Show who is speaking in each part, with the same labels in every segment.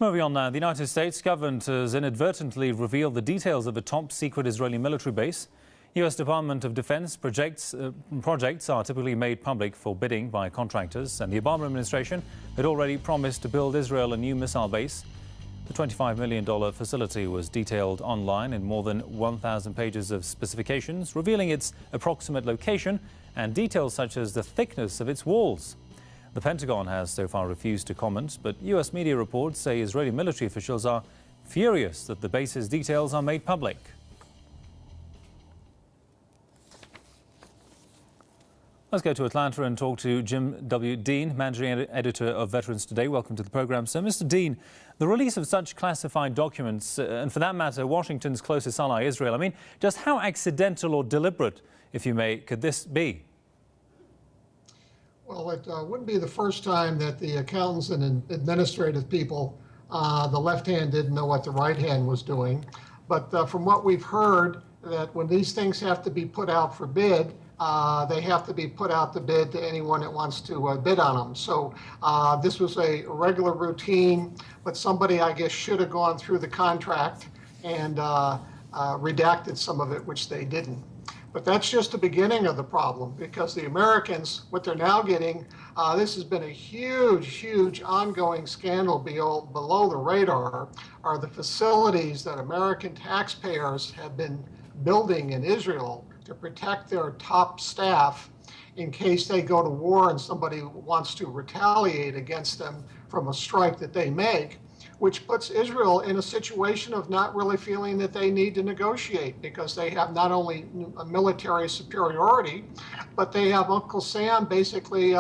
Speaker 1: Moving on now, the United States government has inadvertently revealed the details of a top-secret Israeli military base. U.S. Department of Defense projects are typically made public for bidding by contractors, and the Obama administration had already promised to build Israel a new missile base. The $25 million facility was detailed online in more than 1,000 pages of specifications, revealing its approximate location and details such as the thickness of its walls. The Pentagon has so far refused to comment, but U.S. media reports say Israeli military officials are furious that the base's details are made public. Let's go to Atlanta and talk to Jim W. Dean, managing editor of Veterans Today. Welcome to the program, sir. Mr. Dean, the release of such classified documents, and for that matter, Washington's closest ally, Israel, just how accidental or deliberate, if you may, could this be?
Speaker 2: Well, it wouldn't be the first time that the accountants and administrative people, the left hand didn't know what the right hand was doing. But from what we've heard, that when these things have to be put out for bid, they have to be put out to bid to anyone that wants to bid on them. So this was a regular routine, but somebody, I guess, should have gone through the contract and redacted some of it, which they didn't. But that's just the beginning of the problem, because the Americans, what they're now getting, this has been a huge ongoing scandal below the radar, are the facilities that American taxpayers have been building in Israel to protect their top staff in case they go to war and somebody wants to retaliate against them from a strike that they make, which puts Israel in a situation of not really feeling that they need to negotiate, because they have not only a military superiority, but they have Uncle Sam basically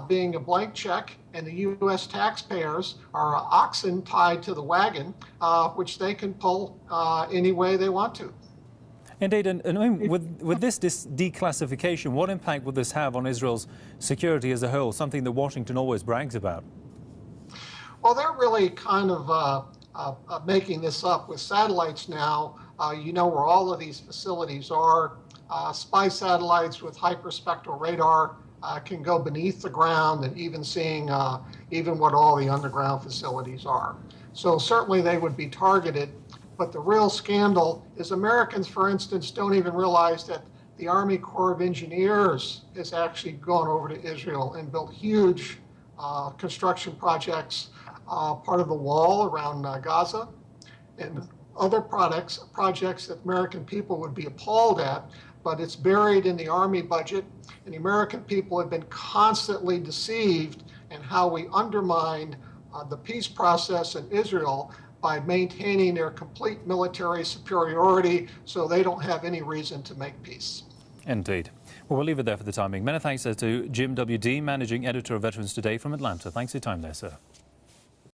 Speaker 2: being a blank check, and the U.S. taxpayers are oxen tied to the wagon, which they can pull any way they want to.
Speaker 1: Indeed, and with this declassification, what impact would this have on Israel's security as a whole, something that Washington always brags about?
Speaker 2: Well, they're really kind of making this up with satellites now. You know where all of these facilities are. Spy satellites with hyperspectral radar can go beneath the ground and even seeing even what all the underground facilities are. So certainly they would be targeted. But the real scandal is Americans, for instance, don't even realize that the Army Corps of Engineers has actually gone over to Israel and built huge construction projects, part of the wall around Gaza, and other projects that American people would be appalled at, but it's buried in the Army budget, and the American people have been constantly deceived in how we undermined the peace process in Israel by maintaining their complete military superiority, so they don't have any reason to make peace.
Speaker 1: Indeed. Well, we'll leave it there for the time being. Many thanks to Jim W. Dean, managing editor of Veterans Today from Atlanta. Thanks for your time there, sir.